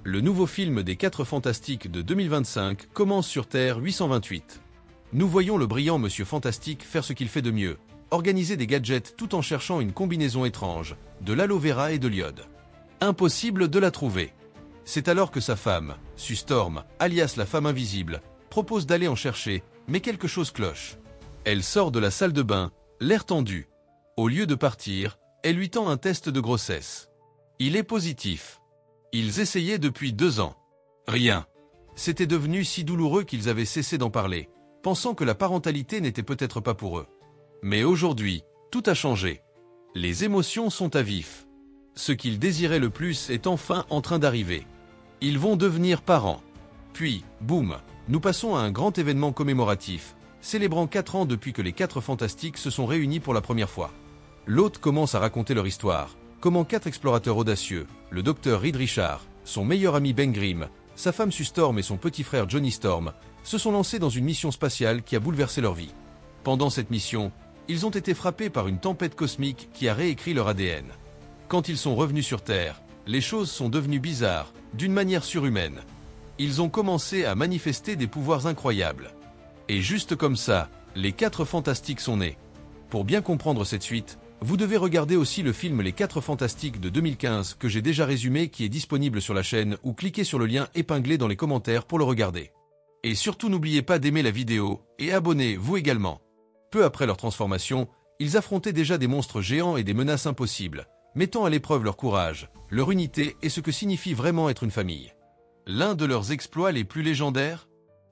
Le nouveau film des 4 Fantastiques de 2025 commence sur Terre 828. Nous voyons le brillant Monsieur Fantastique faire ce qu'il fait de mieux, organiser des gadgets tout en cherchant une combinaison étrange, de l'aloe vera et de l'iode. Impossible de la trouver. C'est alors que sa femme, Sue Storm, alias la femme invisible, propose d'aller en chercher, mais quelque chose cloche. Elle sort de la salle de bain, l'air tendu. Au lieu de partir, elle lui tend un test de grossesse. Il est positif. Ils essayaient depuis 2 ans. Rien. C'était devenu si douloureux qu'ils avaient cessé d'en parler, pensant que la parentalité n'était peut-être pas pour eux. Mais aujourd'hui, tout a changé. Les émotions sont à vif. Ce qu'ils désiraient le plus est enfin en train d'arriver. Ils vont devenir parents. Puis, boum, nous passons à un grand événement commémoratif, célébrant 4 ans depuis que les 4 Fantastiques se sont réunis pour la première fois. L'hôte commence à raconter leur histoire, comment 4 explorateurs audacieux, le docteur Reed Richards, son meilleur ami Ben Grimm, sa femme Sue Storm et son petit frère Johnny Storm, se sont lancés dans une mission spatiale qui a bouleversé leur vie. Pendant cette mission, ils ont été frappés par une tempête cosmique qui a réécrit leur ADN. Quand ils sont revenus sur Terre, les choses sont devenues bizarres, d'une manière surhumaine. Ils ont commencé à manifester des pouvoirs incroyables. Et juste comme ça, les 4 Fantastiques sont nés. Pour bien comprendre cette suite, vous devez regarder aussi le film Les 4 Fantastiques de 2015 que j'ai déjà résumé, qui est disponible sur la chaîne, ou cliquez sur le lien épinglé dans les commentaires pour le regarder. Et surtout n'oubliez pas d'aimer la vidéo, et abonnez-vous également. Peu après leur transformation, ils affrontaient déjà des monstres géants et des menaces impossibles, mettant à l'épreuve leur courage, leur unité et ce que signifie vraiment être une famille. L'un de leurs exploits les plus légendaires?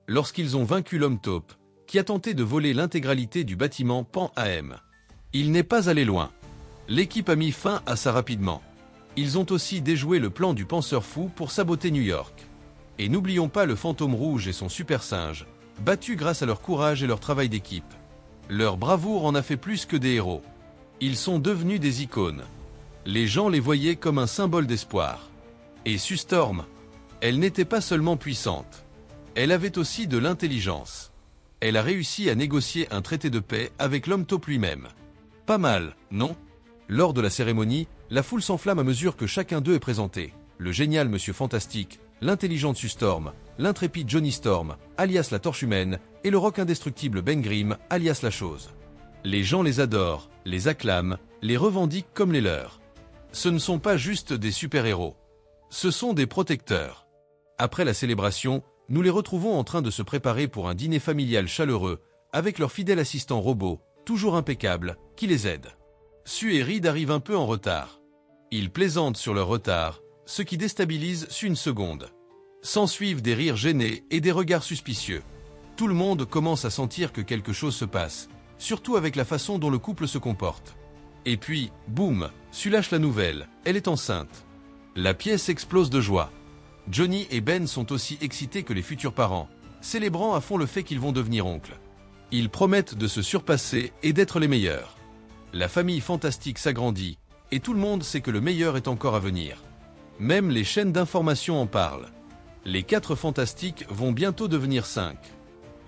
Lorsqu'ils ont vaincu l'homme taupe, qui a tenté de voler l'intégralité du bâtiment Pan AM. Il n'est pas allé loin. L'équipe a mis fin à ça rapidement. Ils ont aussi déjoué le plan du penseur fou pour saboter New York. Et n'oublions pas le fantôme rouge et son super singe, battus grâce à leur courage et leur travail d'équipe. Leur bravoure en a fait plus que des héros. Ils sont devenus des icônes. Les gens les voyaient comme un symbole d'espoir. Et Sue Storm, elle n'était pas seulement puissante. Elle avait aussi de l'intelligence. Elle a réussi à négocier un traité de paix avec l'homme taupe lui-même. Pas mal, non? Lors de la cérémonie, la foule s'enflamme à mesure que chacun d'eux est présenté. Le génial Monsieur Fantastique, l'intelligente Sue Storm, l'intrépide Johnny Storm, alias la Torche Humaine, et le rock indestructible Ben Grimm, alias la Chose. Les gens les adorent, les acclament, les revendiquent comme les leurs. Ce ne sont pas juste des super-héros. Ce sont des protecteurs. Après la célébration, nous les retrouvons en train de se préparer pour un dîner familial chaleureux, avec leur fidèle assistant robot, toujours impeccable, qui les aide. Sue et Reed arrivent un peu en retard. Ils plaisantent sur leur retard, ce qui déstabilise Sue une seconde. S'ensuivent des rires gênés et des regards suspicieux. Tout le monde commence à sentir que quelque chose se passe, surtout avec la façon dont le couple se comporte. Et puis, boum, Sue lâche la nouvelle, elle est enceinte. La pièce explose de joie. Johnny et Ben sont aussi excités que les futurs parents, célébrant à fond le fait qu'ils vont devenir oncles. Ils promettent de se surpasser et d'être les meilleurs. La famille fantastique s'agrandit, et tout le monde sait que le meilleur est encore à venir. Même les chaînes d'information en parlent. Les 4 Fantastiques vont bientôt devenir 5.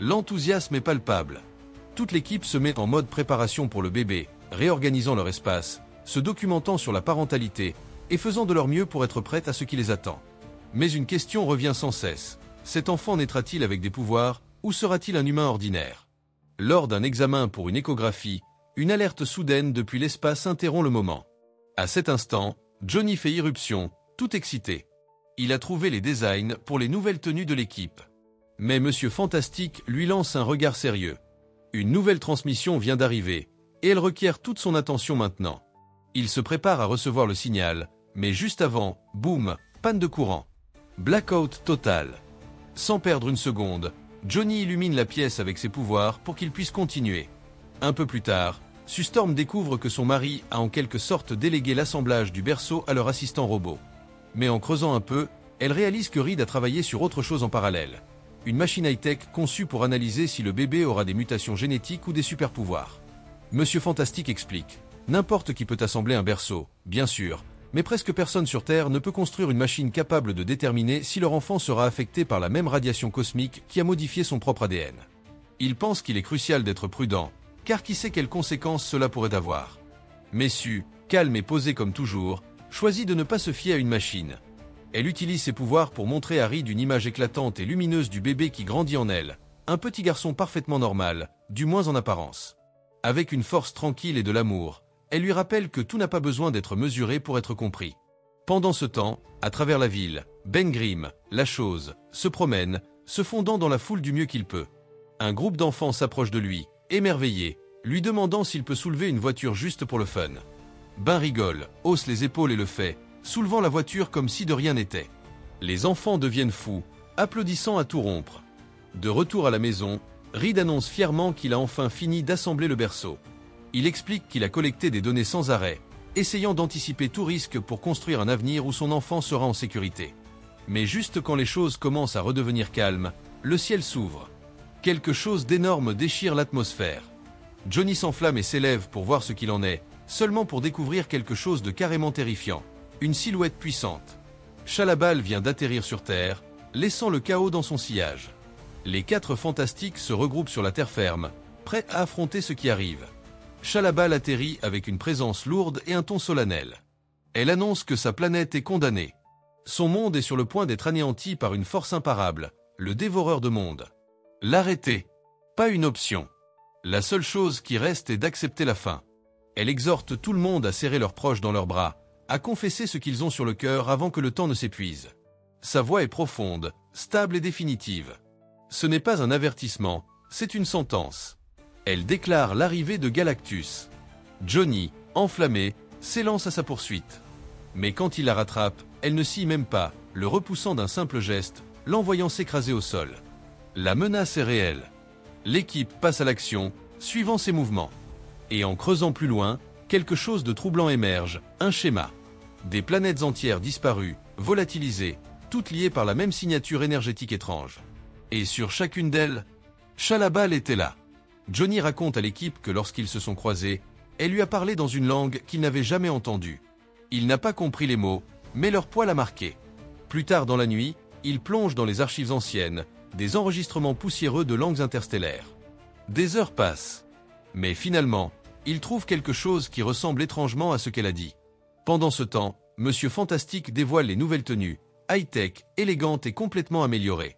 L'enthousiasme est palpable. Toute l'équipe se met en mode préparation pour le bébé, réorganisant leur espace, se documentant sur la parentalité, et faisant de leur mieux pour être prête à ce qui les attend. Mais une question revient sans cesse. Cet enfant naîtra-t-il avec des pouvoirs, ou sera-t-il un humain ordinaire? Lors d'un examen pour une échographie, une alerte soudaine depuis l'espace interrompt le moment. À cet instant, Johnny fait irruption, tout excité. Il a trouvé les designs pour les nouvelles tenues de l'équipe. Mais Monsieur Fantastique lui lance un regard sérieux. Une nouvelle transmission vient d'arriver, et elle requiert toute son attention maintenant. Il se prépare à recevoir le signal, mais juste avant, boum, panne de courant. Blackout total. Sans perdre une seconde, Johnny illumine la pièce avec ses pouvoirs pour qu'il puisse continuer. Un peu plus tard, Sue Storm découvre que son mari a en quelque sorte délégué l'assemblage du berceau à leur assistant robot. Mais en creusant un peu, elle réalise que Reed a travaillé sur autre chose en parallèle. Une machine high-tech conçue pour analyser si le bébé aura des mutations génétiques ou des super-pouvoirs. Monsieur Fantastique explique. N'importe qui peut assembler un berceau, bien sûr, mais presque personne sur Terre ne peut construire une machine capable de déterminer si leur enfant sera affecté par la même radiation cosmique qui a modifié son propre ADN. Il pense qu'il est crucial d'être prudent, car qui sait quelles conséquences cela pourrait avoir. Mais Sue, calme et posée comme toujours, choisit de ne pas se fier à une machine. Elle utilise ses pouvoirs pour montrer à Reed une image éclatante et lumineuse du bébé qui grandit en elle, un petit garçon parfaitement normal, du moins en apparence. Avec une force tranquille et de l'amour, elle lui rappelle que tout n'a pas besoin d'être mesuré pour être compris. Pendant ce temps, à travers la ville, Ben Grimm, la chose, se promène, se fondant dans la foule du mieux qu'il peut. Un groupe d'enfants s'approche de lui, émerveillé, lui demandant s'il peut soulever une voiture juste pour le fun. Ben rigole, hausse les épaules et le fait, soulevant la voiture comme si de rien n'était. Les enfants deviennent fous, applaudissant à tout rompre. De retour à la maison, Reed annonce fièrement qu'il a enfin fini d'assembler le berceau. Il explique qu'il a collecté des données sans arrêt, essayant d'anticiper tout risque pour construire un avenir où son enfant sera en sécurité. Mais juste quand les choses commencent à redevenir calmes, le ciel s'ouvre. Quelque chose d'énorme déchire l'atmosphère. Johnny s'enflamme et s'élève pour voir ce qu'il en est, seulement pour découvrir quelque chose de carrément terrifiant. Une silhouette puissante. Chalabal vient d'atterrir sur Terre, laissant le chaos dans son sillage. Les 4 fantastiques se regroupent sur la terre ferme, prêts à affronter ce qui arrive. Chalabal atterrit avec une présence lourde et un ton solennel. Elle annonce que sa planète est condamnée. Son monde est sur le point d'être anéanti par une force imparable, le dévoreur de mondes. L'arrêter. Pas une option. La seule chose qui reste est d'accepter la fin. Elle exhorte tout le monde à serrer leurs proches dans leurs bras, à confesser ce qu'ils ont sur le cœur avant que le temps ne s'épuise. Sa voix est profonde, stable et définitive. Ce n'est pas un avertissement, c'est une sentence. Elle déclare l'arrivée de Galactus. Johnny, enflammé, s'élance à sa poursuite. Mais quand il la rattrape, elle ne s'y même pas, le repoussant d'un simple geste, l'envoyant s'écraser au sol. La menace est réelle. L'équipe passe à l'action, suivant ses mouvements. Et en creusant plus loin, quelque chose de troublant émerge, un schéma. Des planètes entières disparues, volatilisées, toutes liées par la même signature énergétique étrange. Et sur chacune d'elles, Chalabal était là. Johnny raconte à l'équipe que lorsqu'ils se sont croisés, elle lui a parlé dans une langue qu'il n'avait jamais entendue. Il n'a pas compris les mots, mais leur poids l'a marqué. Plus tard dans la nuit, il plonge dans les archives anciennes, des enregistrements poussiéreux de langues interstellaires. Des heures passent. Mais finalement, il trouve quelque chose qui ressemble étrangement à ce qu'elle a dit. Pendant ce temps, Monsieur Fantastique dévoile les nouvelles tenues, high-tech, élégantes et complètement améliorées.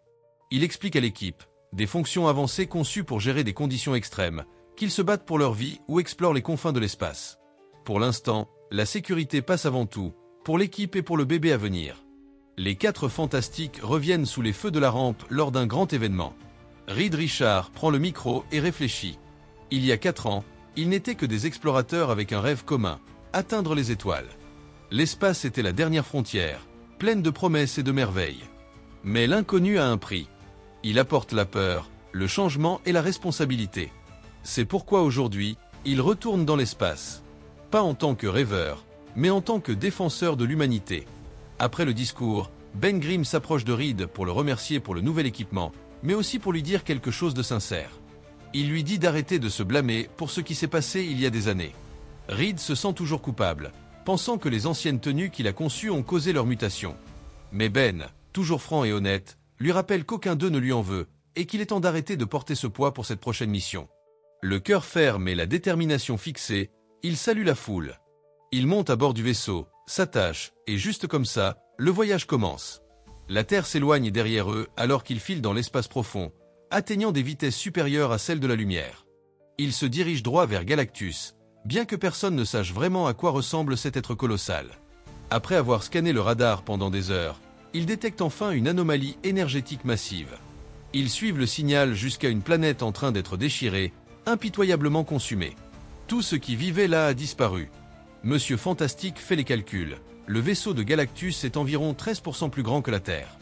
Il explique à l'équipe, des fonctions avancées conçues pour gérer des conditions extrêmes, qu'ils se battent pour leur vie ou explorent les confins de l'espace. Pour l'instant, la sécurité passe avant tout, pour l'équipe et pour le bébé à venir. Les 4 fantastiques reviennent sous les feux de la rampe lors d'un grand événement. Reed Richards prend le micro et réfléchit. Il y a 4 ans, ils n'étaient que des explorateurs avec un rêve commun, atteindre les étoiles. L'espace était la dernière frontière, pleine de promesses et de merveilles. Mais l'inconnu a un prix. Il apporte la peur, le changement et la responsabilité. C'est pourquoi aujourd'hui, il retourne dans l'espace. Pas en tant que rêveur, mais en tant que défenseur de l'humanité. Après le discours, Ben Grimm s'approche de Reed pour le remercier pour le nouvel équipement, mais aussi pour lui dire quelque chose de sincère. Il lui dit d'arrêter de se blâmer pour ce qui s'est passé il y a des années. Reed se sent toujours coupable, pensant que les anciennes tenues qu'il a conçues ont causé leur mutation. Mais Ben, toujours franc et honnête, lui rappelle qu'aucun d'eux ne lui en veut, et qu'il est temps d'arrêter de porter ce poids pour cette prochaine mission. Le cœur ferme et la détermination fixée, il salue la foule. Il monte à bord du vaisseau, s'attache, et juste comme ça, le voyage commence. La Terre s'éloigne derrière eux alors qu'ils filent dans l'espace profond, atteignant des vitesses supérieures à celles de la lumière. Ils se dirigent droit vers Galactus, bien que personne ne sache vraiment à quoi ressemble cet être colossal. Après avoir scanné le radar pendant des heures, ils détectent enfin une anomalie énergétique massive. Ils suivent le signal jusqu'à une planète en train d'être déchirée, impitoyablement consumée. Tout ce qui vivait là a disparu. Monsieur Fantastique fait les calculs. Le vaisseau de Galactus est environ 13% plus grand que la Terre.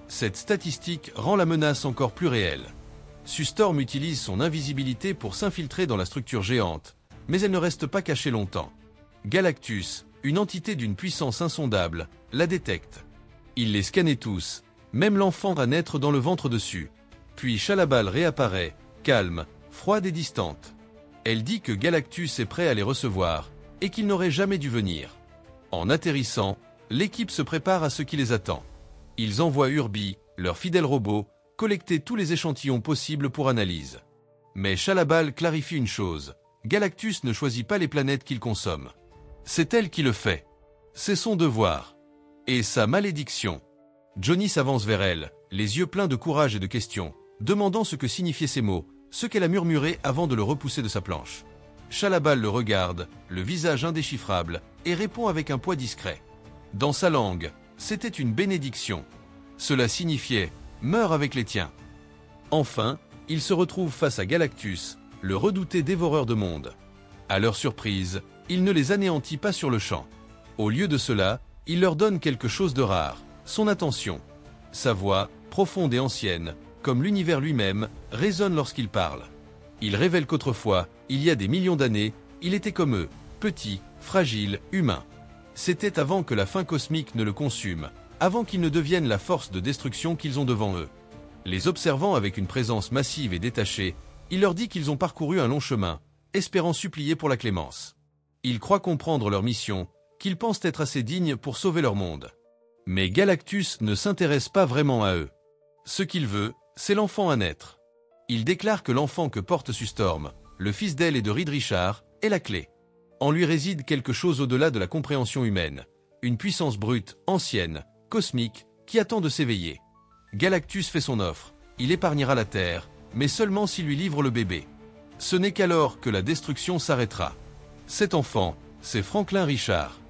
Cette statistique rend la menace encore plus réelle. Sustorm utilise son invisibilité pour s'infiltrer dans la structure géante, mais elle ne reste pas cachée longtemps. Galactus, une entité d'une puissance insondable, la détecte. Il les scannait tous, même l'enfant à naître dans le ventre dessus. Puis Chalabal réapparaît, calme, froide et distante. Elle dit que Galactus est prêt à les recevoir, et qu'il n'aurait jamais dû venir. En atterrissant, l'équipe se prépare à ce qui les attend. Ils envoient Urbi, leur fidèle robot, collecter tous les échantillons possibles pour analyse. Mais Chalabal clarifie une chose, Galactus ne choisit pas les planètes qu'il consomme. C'est elle qui le fait. C'est son devoir. Et sa malédiction. Johnny s'avance vers elle, les yeux pleins de courage et de questions, demandant ce que signifiaient ces mots, ce qu'elle a murmuré avant de le repousser de sa planche. Chalabal le regarde, le visage indéchiffrable, et répond avec un poids discret. Dans sa langue, c'était une bénédiction. Cela signifiait « meurs avec les tiens ». Enfin, ils se retrouvent face à Galactus, le redouté dévoreur de monde. À leur surprise, il ne les anéantit pas sur le champ. Au lieu de cela, il leur donne quelque chose de rare, son attention. Sa voix, profonde et ancienne, comme l'univers lui-même, résonne lorsqu'il parle. Il révèle qu'autrefois, il y a des millions d'années, il était comme eux, petit, fragile, humain. C'était avant que la fin cosmique ne le consume, avant qu'ils ne deviennent la force de destruction qu'ils ont devant eux. Les observant avec une présence massive et détachée, il leur dit qu'ils ont parcouru un long chemin, espérant supplier pour la clémence. Ils croient comprendre leur mission, qu'ils pensent être assez dignes pour sauver leur monde. Mais Galactus ne s'intéresse pas vraiment à eux. Ce qu'il veut, c'est l'enfant à naître. Il déclare que l'enfant que porte Sustorm, le fils d'elle et de Reed Richards, est la clé. En lui réside quelque chose au-delà de la compréhension humaine, une puissance brute, ancienne, cosmique, qui attend de s'éveiller. Galactus fait son offre, il épargnera la Terre, mais seulement s'il lui livre le bébé. Ce n'est qu'alors que la destruction s'arrêtera. Cet enfant, c'est Franklin Richards.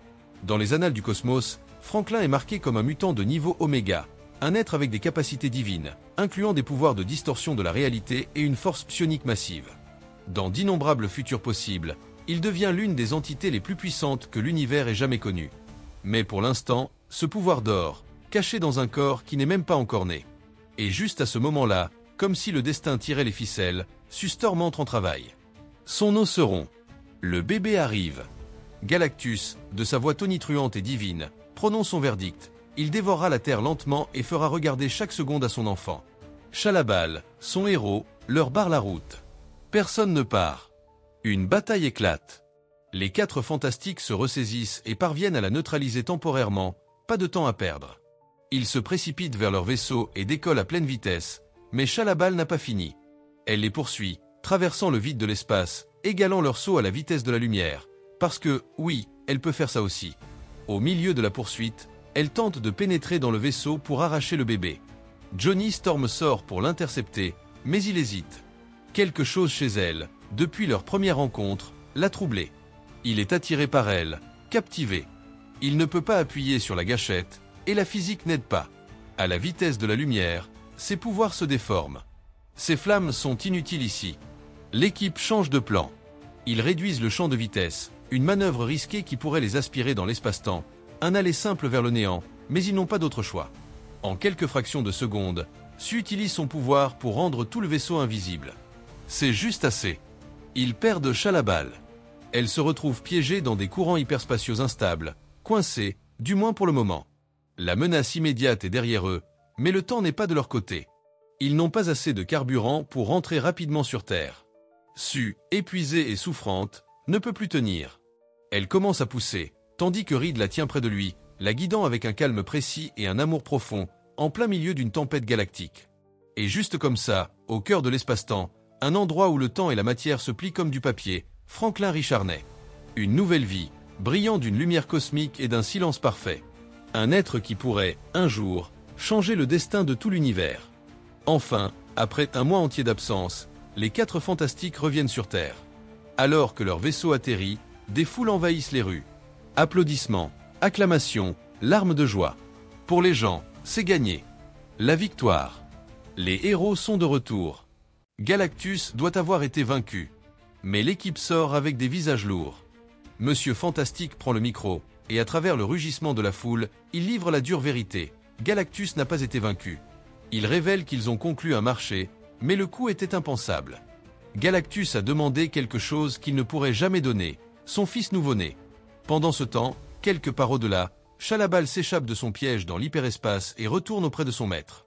Dans les annales du cosmos, Franklin est marqué comme un mutant de niveau Oméga, un être avec des capacités divines, incluant des pouvoirs de distorsion de la réalité et une force psionique massive. Dans d'innombrables futurs possibles, il devient l'une des entités les plus puissantes que l'univers ait jamais connues. Mais pour l'instant, ce pouvoir dort, caché dans un corps qui n'est même pas encore né. Et juste à ce moment-là, comme si le destin tirait les ficelles, Sustorm entre en travail. Son os se rompt. Le bébé arrive. Galactus, de sa voix tonitruante et divine, prononce son verdict. Il dévorera la Terre lentement et fera regarder chaque seconde à son enfant. Chalabal, son héros, leur barre la route. Personne ne part. Une bataille éclate. Les 4 fantastiques se ressaisissent et parviennent à la neutraliser temporairement, pas de temps à perdre. Ils se précipitent vers leur vaisseau et décollent à pleine vitesse, mais Chalabal n'a pas fini. Elle les poursuit, traversant le vide de l'espace, égalant leur saut à la vitesse de la lumière, parce que, oui, elle peut faire ça aussi. Au milieu de la poursuite, elle tente de pénétrer dans le vaisseau pour arracher le bébé. Johnny Storm sort pour l'intercepter, mais il hésite. Quelque chose chez elle, depuis leur première rencontre, l'a troublé. Il est attiré par elle, captivé. Il ne peut pas appuyer sur la gâchette, et la physique n'aide pas. À la vitesse de la lumière, ses pouvoirs se déforment. Ces flammes sont inutiles ici. L'équipe change de plan. Ils réduisent le champ de vitesse, une manœuvre risquée qui pourrait les aspirer dans l'espace-temps, un aller simple vers le néant, mais ils n'ont pas d'autre choix. En quelques fractions de secondes, Su utilise son pouvoir pour rendre tout le vaisseau invisible. C'est juste assez. Ils perdent Chalabal. Elle se retrouve piégée dans des courants hyperspatiaux instables, coincée, du moins pour le moment. La menace immédiate est derrière eux, mais le temps n'est pas de leur côté. Ils n'ont pas assez de carburant pour rentrer rapidement sur Terre. Su, épuisée et souffrante, ne peut plus tenir. Elle commence à pousser, tandis que Reed la tient près de lui, la guidant avec un calme précis et un amour profond, en plein milieu d'une tempête galactique. Et juste comme ça, au cœur de l'espace-temps, un endroit où le temps et la matière se plient comme du papier, Franklin Richards naît. Une nouvelle vie, brillant d'une lumière cosmique et d'un silence parfait. Un être qui pourrait, un jour, changer le destin de tout l'univers. Enfin, après un mois entier d'absence, les 4 fantastiques reviennent sur Terre. Alors que leur vaisseau atterrit, des foules envahissent les rues. Applaudissements, acclamations, larmes de joie. Pour les gens, c'est gagné. La victoire. Les héros sont de retour. Galactus doit avoir été vaincu. Mais l'équipe sort avec des visages lourds. Monsieur Fantastique prend le micro, et à travers le rugissement de la foule, il livre la dure vérité. Galactus n'a pas été vaincu. Il révèle qu'ils ont conclu un marché, mais le coup était impensable. Galactus a demandé quelque chose qu'il ne pourrait jamais donner, son fils nouveau-né. Pendant ce temps, quelque part au-delà, Chalabal s'échappe de son piège dans l'hyperespace et retourne auprès de son maître.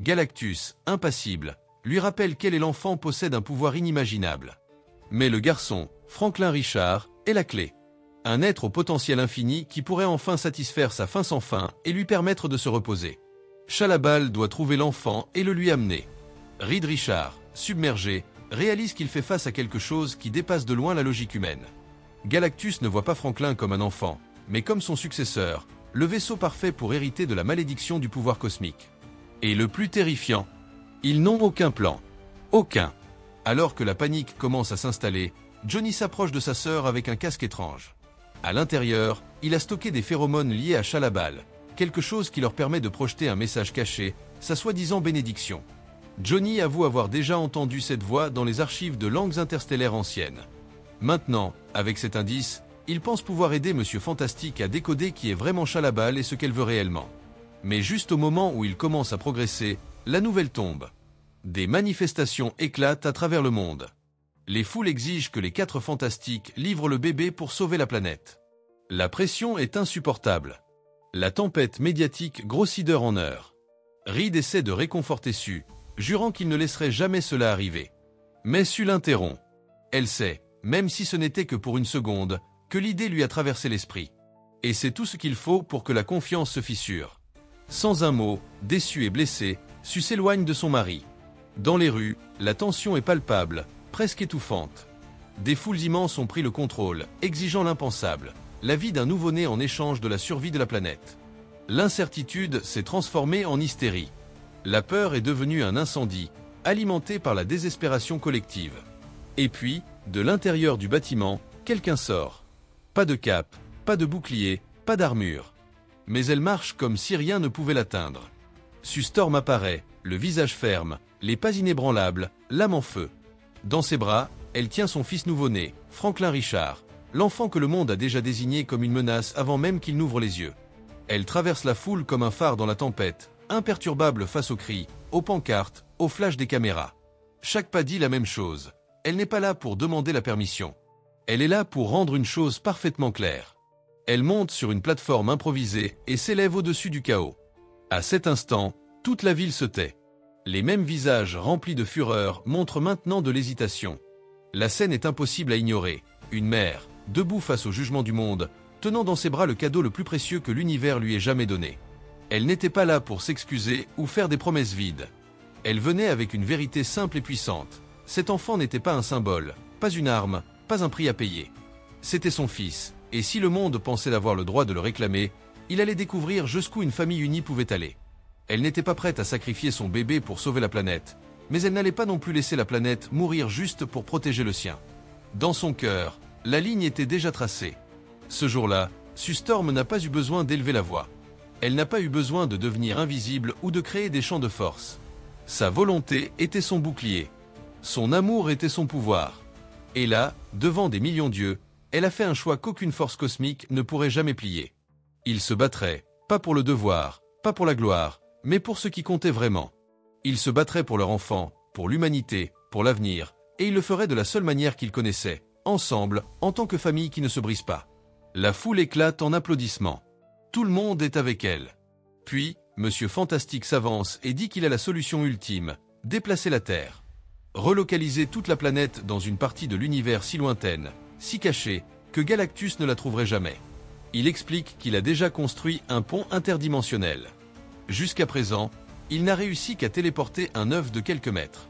Galactus, impassible, lui rappelle qu'elle et l'enfant possèdent un pouvoir inimaginable. Mais le garçon, Franklin Richards, est la clé. Un être au potentiel infini qui pourrait enfin satisfaire sa faim sans fin et lui permettre de se reposer. Chalabal doit trouver l'enfant et le lui amener. Reed Richards, submergé, réalise qu'il fait face à quelque chose qui dépasse de loin la logique humaine. Galactus ne voit pas Franklin comme un enfant, mais comme son successeur, le vaisseau parfait pour hériter de la malédiction du pouvoir cosmique. Et le plus terrifiant, ils n'ont aucun plan. Aucun. Alors que la panique commence à s'installer, Johnny s'approche de sa sœur avec un casque étrange. À l'intérieur, il a stocké des phéromones liés à Shalabal, quelque chose qui leur permet de projeter un message caché, sa soi-disant bénédiction. Johnny avoue avoir déjà entendu cette voix dans les archives de langues interstellaires anciennes. Maintenant, avec cet indice, il pense pouvoir aider Monsieur Fantastique à décoder qui est vraiment Shalabal et ce qu'elle veut réellement. Mais juste au moment où il commence à progresser, la nouvelle tombe. Des manifestations éclatent à travers le monde. Les foules exigent que les 4 Fantastiques livrent le bébé pour sauver la planète. La pression est insupportable. La tempête médiatique grossit d'heure en heure. Reed essaie de réconforter Sue, jurant qu'il ne laisserait jamais cela arriver. Mais Sue l'interrompt. Elle sait, même si ce n'était que pour une seconde, que l'idée lui a traversé l'esprit. Et c'est tout ce qu'il faut pour que la confiance se fissure. Sans un mot, déçue et blessée, Sue s'éloigne de son mari. Dans les rues, la tension est palpable, presque étouffante. Des foules immenses ont pris le contrôle, exigeant l'impensable, la vie d'un nouveau-né en échange de la survie de la planète. L'incertitude s'est transformée en hystérie. La peur est devenue un incendie, alimenté par la désespération collective. Et puis, de l'intérieur du bâtiment, quelqu'un sort. Pas de cape, pas de bouclier, pas d'armure. Mais elle marche comme si rien ne pouvait l'atteindre. Sue Storm apparaît, le visage ferme, les pas inébranlables, l'âme en feu. Dans ses bras, elle tient son fils nouveau-né, Franklin Richard, l'enfant que le monde a déjà désigné comme une menace avant même qu'il n'ouvre les yeux. Elle traverse la foule comme un phare dans la tempête, imperturbable face aux cris, aux pancartes, aux flashs des caméras. Chaque pas dit la même chose. Elle n'est pas là pour demander la permission. Elle est là pour rendre une chose parfaitement claire. Elle monte sur une plateforme improvisée et s'élève au-dessus du chaos. À cet instant, toute la ville se tait. Les mêmes visages remplis de fureur montrent maintenant de l'hésitation. La scène est impossible à ignorer. Une mère, debout face au jugement du monde, tenant dans ses bras le cadeau le plus précieux que l'univers lui ait jamais donné. Elle n'était pas là pour s'excuser ou faire des promesses vides. Elle venait avec une vérité simple et puissante. Cet enfant n'était pas un symbole, pas une arme, pas un prix à payer. C'était son fils, et si le monde pensait avoir le droit de le réclamer, il allait découvrir jusqu'où une famille unie pouvait aller. Elle n'était pas prête à sacrifier son bébé pour sauver la planète, mais elle n'allait pas non plus laisser la planète mourir juste pour protéger le sien. Dans son cœur, la ligne était déjà tracée. Ce jour-là, Sue Storm n'a pas eu besoin d'élever la voix. Elle n'a pas eu besoin de devenir invisible ou de créer des champs de force. Sa volonté était son bouclier. Son amour était son pouvoir. Et là, devant des millions d'yeux, elle a fait un choix qu'aucune force cosmique ne pourrait jamais plier. Il se battrait, pas pour le devoir, pas pour la gloire, mais pour ce qui comptait vraiment. Il se battrait pour leur enfant, pour l'humanité, pour l'avenir, et il le ferait de la seule manière qu'il connaissait, ensemble, en tant que famille qui ne se brise pas. La foule éclate en applaudissements. Tout le monde est avec elle. Puis, Monsieur Fantastique s'avance et dit qu'il a la solution ultime, déplacer la Terre. Relocaliser toute la planète dans une partie de l'univers si lointaine, si cachée, que Galactus ne la trouverait jamais. Il explique qu'il a déjà construit un pont interdimensionnel. Jusqu'à présent, il n'a réussi qu'à téléporter un œuf de quelques mètres.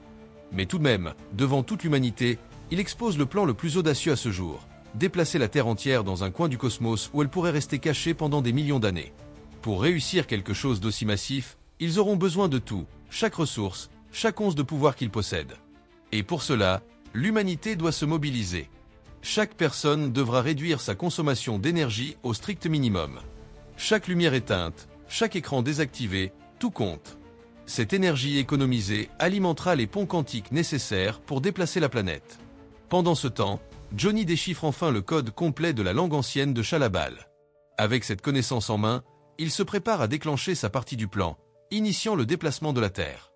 Mais tout de même, devant toute l'humanité, il expose le plan le plus audacieux à ce jour, déplacer la Terre entière dans un coin du cosmos où elle pourrait rester cachée pendant des millions d'années. Pour réussir quelque chose d'aussi massif, ils auront besoin de tout, chaque ressource, chaque once de pouvoir qu'ils possèdent. Et pour cela, l'humanité doit se mobiliser. Chaque personne devra réduire sa consommation d'énergie au strict minimum. Chaque lumière éteinte, chaque écran désactivé, tout compte. Cette énergie économisée alimentera les ponts quantiques nécessaires pour déplacer la planète. Pendant ce temps, Johnny déchiffre enfin le code complet de la langue ancienne de Shalabal. Avec cette connaissance en main, il se prépare à déclencher sa partie du plan, initiant le déplacement de la Terre.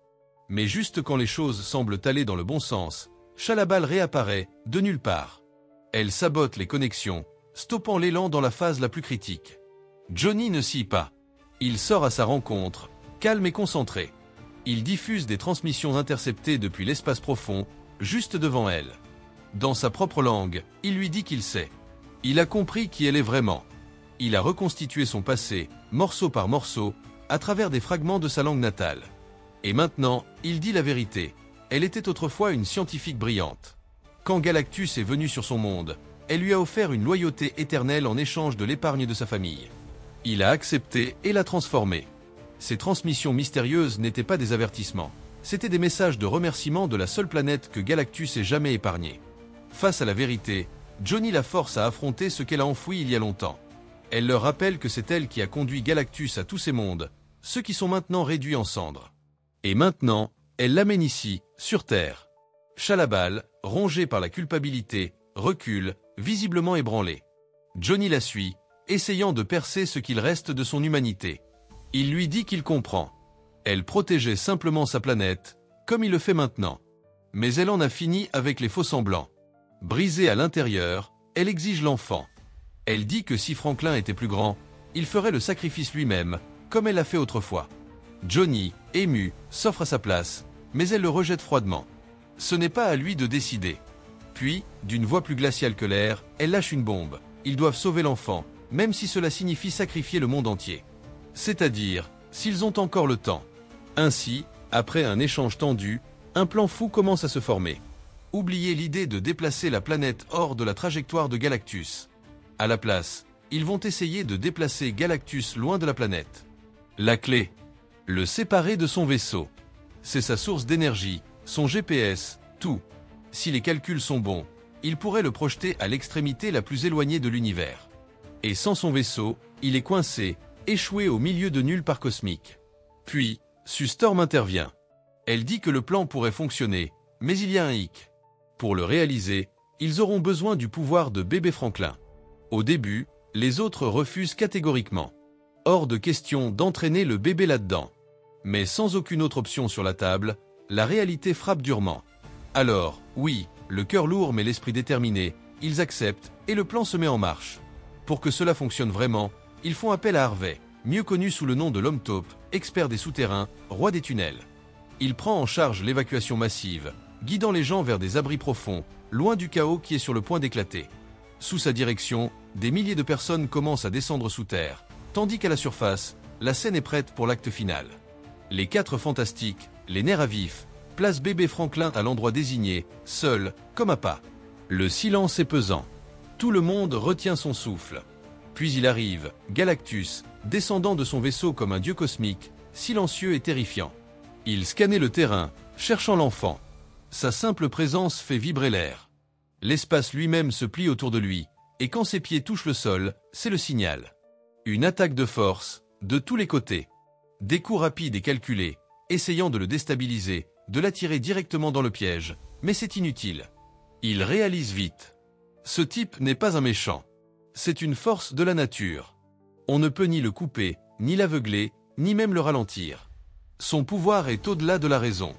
Mais juste quand les choses semblent aller dans le bon sens, Shalabal réapparaît, de nulle part. Elle sabote les connexions, stoppant l'élan dans la phase la plus critique. Johnny ne scie pas. Il sort à sa rencontre, calme et concentré. Il diffuse des transmissions interceptées depuis l'espace profond, juste devant elle. Dans sa propre langue, il lui dit qu'il sait. Il a compris qui elle est vraiment. Il a reconstitué son passé, morceau par morceau, à travers des fragments de sa langue natale. Et maintenant, il dit la vérité. Elle était autrefois une scientifique brillante. Quand Galactus est venu sur son monde, elle lui a offert une loyauté éternelle en échange de l'épargne de sa famille. Il a accepté et l'a transformé. Ces transmissions mystérieuses n'étaient pas des avertissements, c'étaient des messages de remerciement de la seule planète que Galactus ait jamais épargnée. Face à la vérité, Johnny la force à affronter ce qu'elle a enfoui il y a longtemps. Elle leur rappelle que c'est elle qui a conduit Galactus à tous ces mondes, ceux qui sont maintenant réduits en cendres. Et maintenant, elle l'amène ici, sur Terre. Chalabal, rongé par la culpabilité, recule, visiblement ébranlé. Johnny la suit, essayant de percer ce qu'il reste de son humanité. Il lui dit qu'il comprend. Elle protégeait simplement sa planète, comme il le fait maintenant. Mais elle en a fini avec les faux-semblants. Brisée à l'intérieur, elle exige l'enfant. Elle dit que si Franklin était plus grand, il ferait le sacrifice lui-même, comme elle l'a fait autrefois. Johnny, ému, s'offre à sa place, mais elle le rejette froidement. Ce n'est pas à lui de décider. Puis, d'une voix plus glaciale que l'air, elle lâche une bombe. Ils doivent sauver l'enfant, même si cela signifie sacrifier le monde entier. C'est-à-dire, s'ils ont encore le temps. Ainsi, après un échange tendu, un plan fou commence à se former. Oubliez l'idée de déplacer la planète hors de la trajectoire de Galactus. À la place, ils vont essayer de déplacer Galactus loin de la planète. La clé, le séparer de son vaisseau. C'est sa source d'énergie, son GPS, tout. Si les calculs sont bons, il pourrait le projeter à l'extrémité la plus éloignée de l'univers. Et sans son vaisseau, il est coincé, échoué au milieu de nulle part cosmique. Puis, Sue Storm intervient. Elle dit que le plan pourrait fonctionner, mais il y a un hic. Pour le réaliser, ils auront besoin du pouvoir de bébé Franklin. Au début, les autres refusent catégoriquement. Hors de question d'entraîner le bébé là-dedans. Mais sans aucune autre option sur la table, la réalité frappe durement. Alors, oui, le cœur lourd mais l'esprit déterminé, ils acceptent et le plan se met en marche. Pour que cela fonctionne vraiment, ils font appel à Harvey, mieux connu sous le nom de l'homme taupe, expert des souterrains, roi des tunnels. Il prend en charge l'évacuation massive, guidant les gens vers des abris profonds, loin du chaos qui est sur le point d'éclater. Sous sa direction, des milliers de personnes commencent à descendre sous terre, tandis qu'à la surface, la scène est prête pour l'acte final. Les 4 fantastiques, les nerfs à vif, placent bébé Franklin à l'endroit désigné, seul, comme à pas. Le silence est pesant. Tout le monde retient son souffle. Puis il arrive, Galactus, descendant de son vaisseau comme un dieu cosmique, silencieux et terrifiant. Il scannait le terrain, cherchant l'enfant. Sa simple présence fait vibrer l'air. L'espace lui-même se plie autour de lui, et quand ses pieds touchent le sol, c'est le signal. Une attaque de force, de tous les côtés. Des coups rapides et calculés, essayant de le déstabiliser, de l'attirer directement dans le piège, mais c'est inutile. Il réalise vite. Ce type n'est pas un méchant. C'est une force de la nature. On ne peut ni le couper, ni l'aveugler, ni même le ralentir. Son pouvoir est au-delà de la raison.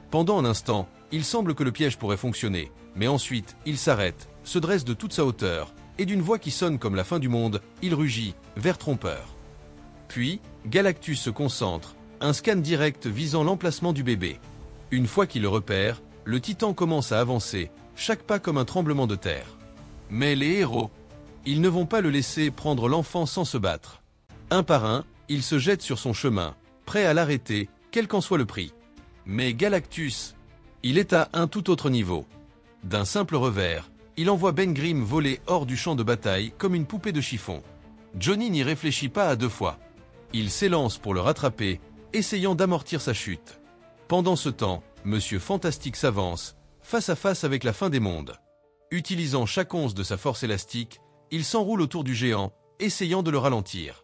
Pendant un instant, il semble que le piège pourrait fonctionner, mais ensuite, il s'arrête, se dresse de toute sa hauteur, et d'une voix qui sonne comme la fin du monde, il rugit, vers trompeur. Puis, Galactus se concentre, un scan direct visant l'emplacement du bébé. Une fois qu'il le repère, le titan commence à avancer, chaque pas comme un tremblement de terre. Mais les héros, ils ne vont pas le laisser prendre l'enfant sans se battre. Un par un, ils se jettent sur son chemin, prêts à l'arrêter, quel qu'en soit le prix. Mais Galactus, il est à un tout autre niveau. D'un simple revers, il envoie Ben Grimm voler hors du champ de bataille comme une poupée de chiffon. Johnny n'y réfléchit pas à 2 fois. Il s'élance pour le rattraper, essayant d'amortir sa chute. Pendant ce temps, Monsieur Fantastique s'avance, face à face avec la fin des mondes. Utilisant chaque once de sa force élastique, il s'enroule autour du géant, essayant de le ralentir.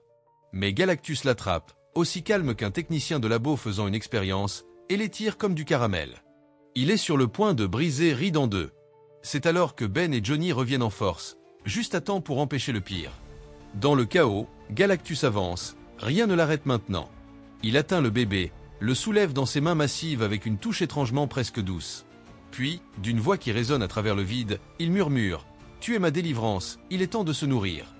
Mais Galactus l'attrape, aussi calme qu'un technicien de labo faisant une expérience, et l'étire comme du caramel. Il est sur le point de briser Reed en 2. C'est alors que Ben et Johnny reviennent en force, juste à temps pour empêcher le pire. Dans le chaos, Galactus avance, rien ne l'arrête maintenant. Il atteint le bébé, le soulève dans ses mains massives avec une touche étrangement presque douce. Puis, d'une voix qui résonne à travers le vide, il murmure « Tu es ma délivrance, il est temps de se nourrir ».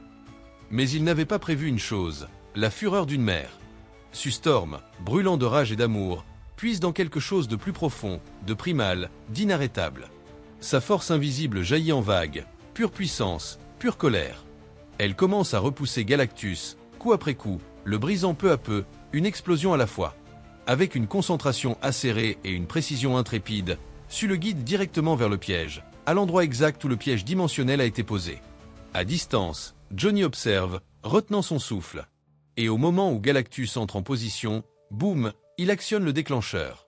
Mais il n'avait pas prévu une chose, la fureur d'une mère. Sue Storm, brûlant de rage et d'amour, puise dans quelque chose de plus profond, de primal, d'inarrêtable. Sa force invisible jaillit en vagues, pure puissance, pure colère. Elle commence à repousser Galactus, coup après coup, le brisant peu à peu, une explosion à la fois. Avec une concentration acérée et une précision intrépide, Sue le guide directement vers le piège, à l'endroit exact où le piège dimensionnel a été posé. À distance, Johnny observe, retenant son souffle. Et au moment où Galactus entre en position, boum, il actionne le déclencheur.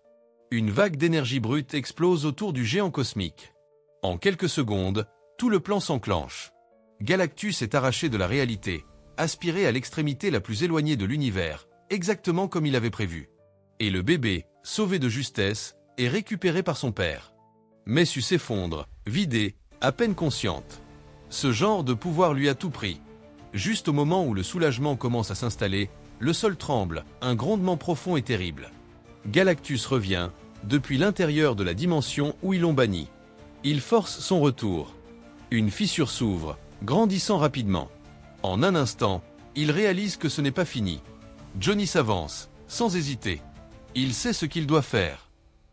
Une vague d'énergie brute explose autour du géant cosmique. En quelques secondes, tout le plan s'enclenche. Galactus est arraché de la réalité, aspiré à l'extrémité la plus éloignée de l'univers, exactement comme il avait prévu. Et le bébé, sauvé de justesse, est récupéré par son père. Messu s'effondre, vidée, à peine consciente. Ce genre de pouvoir lui a tout pris. Juste au moment où le soulagement commence à s'installer, le sol tremble, un grondement profond et terrible. Galactus revient, depuis l'intérieur de la dimension où ils l'ont banni. Il force son retour. Une fissure s'ouvre, grandissant rapidement. En un instant, il réalise que ce n'est pas fini. Johnny s'avance, sans hésiter. Il sait ce qu'il doit faire.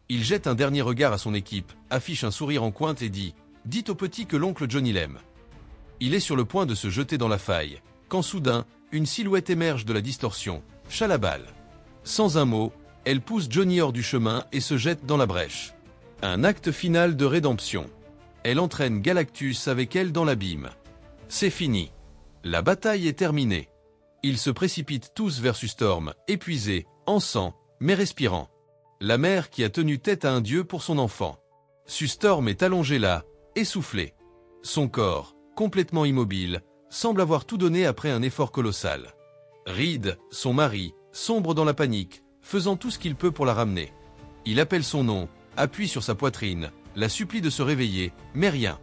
Il jette un dernier regard à son équipe, affiche un sourire en coin et dit « Dites au petit que l'oncle Johnny l'aime ». Il est sur le point de se jeter dans la faille, quand soudain, une silhouette émerge de la distorsion, Chalabal. Sans un mot, elle pousse Johnny hors du chemin et se jette dans la brèche. Un acte final de rédemption. Elle entraîne Galactus avec elle dans l'abîme. C'est fini. La bataille est terminée. Ils se précipitent tous vers Sustorm, épuisés, en sang, mais respirant. La mère qui a tenu tête à un dieu pour son enfant. Sustorm est allongé là, essoufflé. Son corps, complètement immobile, semble avoir tout donné après un effort colossal. Reed, son mari, sombre dans la panique, faisant tout ce qu'il peut pour la ramener. Il appelle son nom, appuie sur sa poitrine, la supplie de se réveiller, mais rien.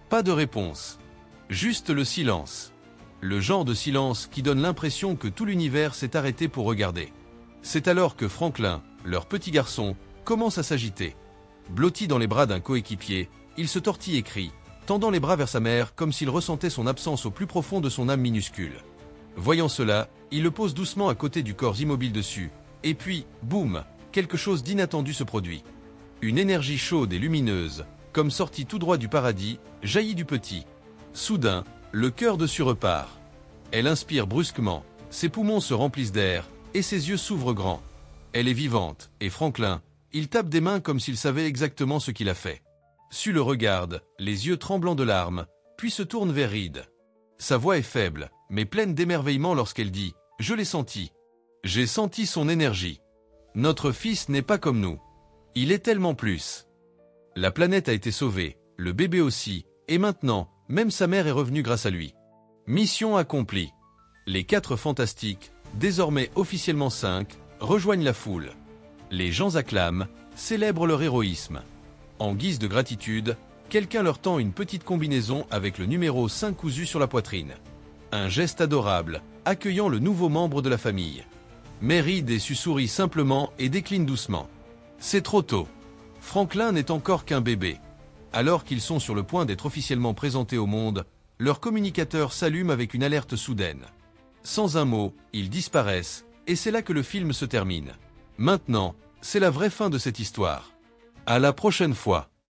Pas de réponse. Juste le silence. Le genre de silence qui donne l'impression que tout l'univers s'est arrêté pour regarder. C'est alors que Franklin, leur petit garçon, commence à s'agiter. Blotti dans les bras d'un coéquipier, il se tortille et crie, tendant les bras vers sa mère comme s'il ressentait son absence au plus profond de son âme minuscule. Voyant cela, il le pose doucement à côté du corps immobile dessus, et puis, boum, quelque chose d'inattendu se produit. Une énergie chaude et lumineuse, comme sortie tout droit du paradis, jaillit du petit. Soudain, le cœur dessus repart. Elle inspire brusquement, ses poumons se remplissent d'air, et ses yeux s'ouvrent grands. Elle est vivante, et Franklin, il tape des mains comme s'il savait exactement ce qu'il a fait. Su le regarde, les yeux tremblants de larmes, puis se tourne vers Reed. Sa voix est faible, mais pleine d'émerveillement lorsqu'elle dit « Je l'ai senti. J'ai senti son énergie. Notre fils n'est pas comme nous. Il est tellement plus. » La planète a été sauvée, le bébé aussi, et maintenant, même sa mère est revenue grâce à lui. Mission accomplie. Les 4 fantastiques, désormais officiellement 5, rejoignent la foule. Les gens acclament, célèbrent leur héroïsme. En guise de gratitude, quelqu'un leur tend une petite combinaison avec le numéro 5 cousu sur la poitrine. Un geste adorable, accueillant le nouveau membre de la famille. Mais Reed et Sue sourit simplement et décline doucement. C'est trop tôt. Franklin n'est encore qu'un bébé. Alors qu'ils sont sur le point d'être officiellement présentés au monde, leur communicateur s'allume avec une alerte soudaine. Sans un mot, ils disparaissent, et c'est là que le film se termine. Maintenant, c'est la vraie fin de cette histoire. À la prochaine fois.